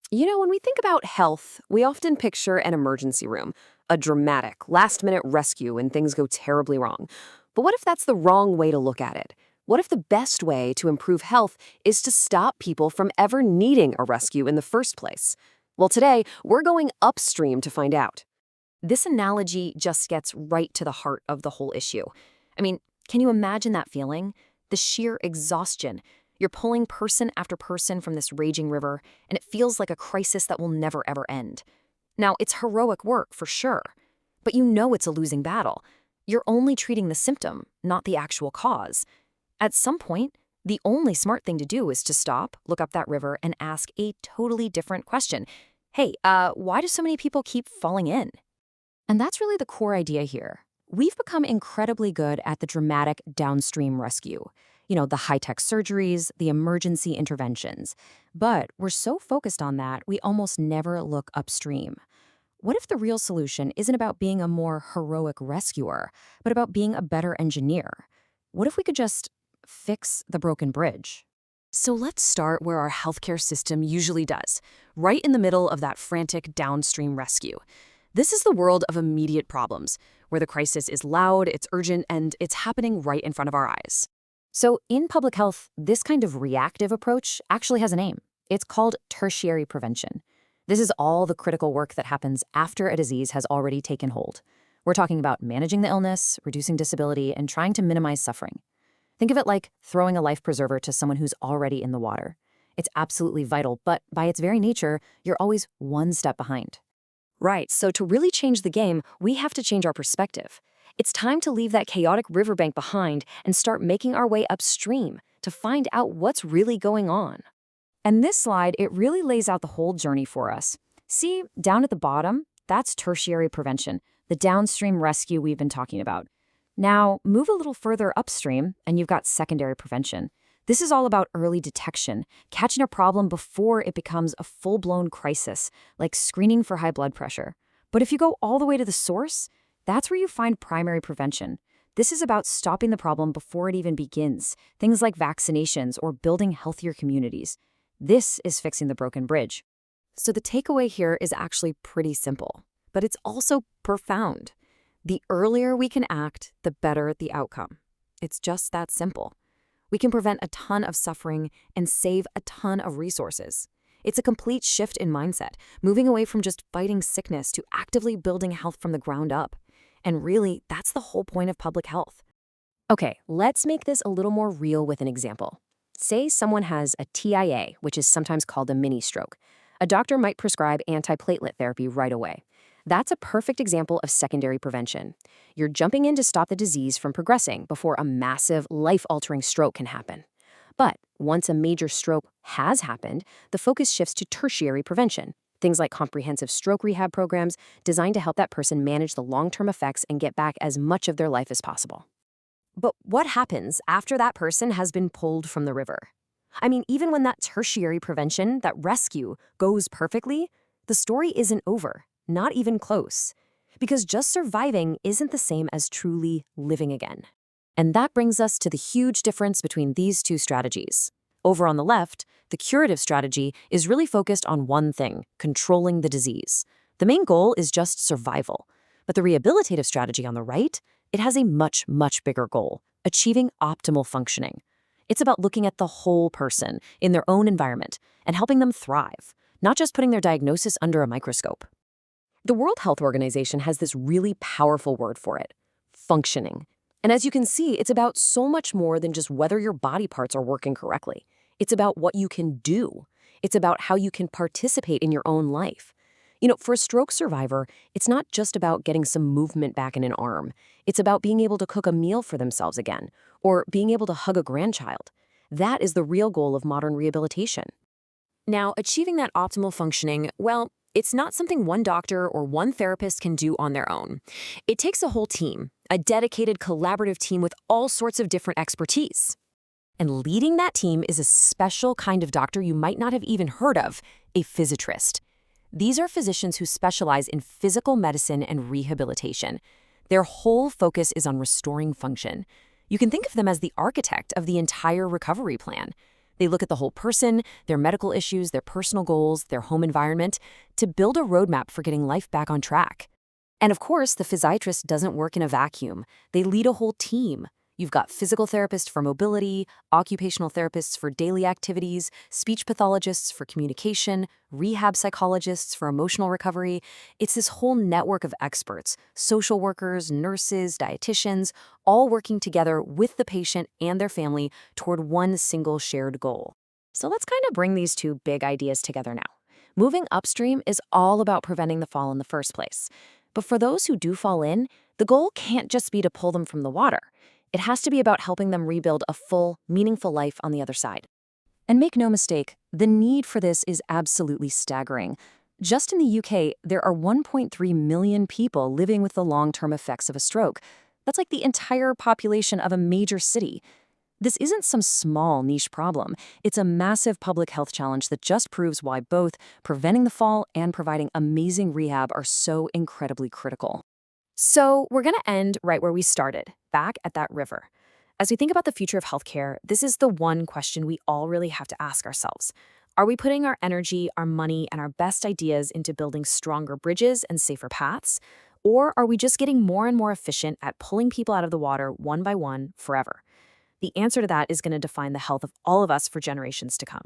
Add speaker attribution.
Speaker 1: When we think about health, we often picture an emergency room, a dramatic, last minute rescue when things go terribly wrong. But what if that's the wrong way to look at it? What if the best way to improve health is to stop people from ever needing a rescue in the first place? Well, today, we're going upstream to find out. This analogy just gets right to the heart of the whole issue. I mean, can you imagine that feeling? The sheer exhaustion. You're pulling person after person from this raging river, and it feels like a crisis that will never ever end. Now, it's heroic work for sure, but you know it's a losing battle. You're only treating the symptom, not the actual cause. At some point, the only smart thing to do is to stop, look up that river, and ask a totally different question. Hey, why do so many people keep falling in? And that's really the core idea here. We've become incredibly good at the dramatic downstream rescue. The high-tech surgeries, the emergency interventions. But we're so focused on that, we almost never look upstream. What if the real solution isn't about being a more heroic rescuer, but about being a better engineer? What if we could just fix the broken bridge? So let's start where our healthcare system usually does, right in the middle of that frantic downstream rescue. This is the world of immediate problems, where the crisis is loud, it's urgent, and it's happening right in front of our eyes. So in public health, this kind of reactive approach actually has a name. It's called tertiary prevention. This is all the critical work that happens after a disease has already taken hold. We're talking about managing the illness, reducing disability, and trying to minimize suffering. Think of it like throwing a life preserver to someone who's already in the water. It's absolutely vital, but by its very nature, you're always one step behind. Right, so to really change the game, we have to change our perspective. It's time to leave that chaotic riverbank behind and start making our way upstream to find out what's really going on. And this slide, it really lays out the whole journey for us. See, down at the bottom, that's tertiary prevention, the downstream rescue we've been talking about. Now, move a little further upstream, and you've got secondary prevention. This is all about early detection, catching a problem before it becomes a full-blown crisis, like screening for high blood pressure. But if you go all the way to the source, that's where you find primary prevention. This is about stopping the problem before it even begins, things like vaccinations or building healthier communities. This is fixing the broken bridge. So the takeaway here is actually pretty simple, but it's also profound. The earlier we can act, the better the outcome. It's just that simple. We can prevent a ton of suffering and save a ton of resources. It's a complete shift in mindset, moving away from just fighting sickness to actively building health from the ground up. And really, that's the whole point of public health. Okay, let's make this a little more real with an example. Say someone has a TIA, which is sometimes called a mini stroke. A doctor might prescribe antiplatelet therapy right away. That's a perfect example of secondary prevention. You're jumping in to stop the disease from progressing before a massive, life-altering stroke can happen. But once a major stroke has happened, the focus shifts to tertiary prevention. Things like comprehensive stroke rehab programs designed to help that person manage the long-term effects and get back as much of their life as possible. But what happens after that person has been pulled from the river? I mean, even when that tertiary prevention, that rescue, goes perfectly, the story isn't over, not even close. Because just surviving isn't the same as truly living again. And that brings us to the huge difference between these two strategies. Over on the left, the curative strategy is really focused on one thing, controlling the disease. The main goal is just survival. But the rehabilitative strategy on the right, it has a much, much bigger goal, achieving optimal functioning. It's about looking at the whole person in their own environment and helping them thrive, not just putting their diagnosis under a microscope. The World Health Organization has this really powerful word for it, functioning. And as you can see, it's about so much more than just whether your body parts are working correctly. It's about what you can do. It's about how you can participate in your own life. For a stroke survivor, it's not just about getting some movement back in an arm. It's about being able to cook a meal for themselves again, or being able to hug a grandchild. That is the real goal of modern rehabilitation. Now, achieving that optimal functioning, well, it's not something one doctor or one therapist can do on their own. It takes a whole team, a dedicated collaborative team with all sorts of different expertise. And leading that team is a special kind of doctor you might not have even heard of, a physiatrist. These are physicians who specialize in physical medicine and rehabilitation. Their whole focus is on restoring function. You can think of them as the architect of the entire recovery plan. They look at the whole person, their medical issues, their personal goals, their home environment, to build a roadmap for getting life back on track. And of course, the physiatrist doesn't work in a vacuum. They lead a whole team. You've got physical therapists for mobility, occupational therapists for daily activities, speech pathologists for communication, rehab psychologists for emotional recovery. It's this whole network of experts, social workers, nurses, dietitians, all working together with the patient and their family toward one single shared goal. So let's kind of bring these two big ideas together now. Moving upstream is all about preventing the fall in the first place. But for those who do fall in, the goal can't just be to pull them from the water. It has to be about helping them rebuild a full, meaningful life on the other side. And make no mistake, the need for this is absolutely staggering. Just in the UK, there are 1.3 million people living with the long-term effects of a stroke. That's like the entire population of a major city. This isn't some small niche problem. It's a massive public health challenge that just proves why both preventing the fall and providing amazing rehab are so incredibly critical. So we're going to end right where we started, back at that river. As we think about the future of healthcare, this is the one question we all really have to ask ourselves. Are we putting our energy, our money, and our best ideas into building stronger bridges and safer paths? Or are we just getting more and more efficient at pulling people out of the water one by one forever? The answer to that is going to define the health of all of us for generations to come.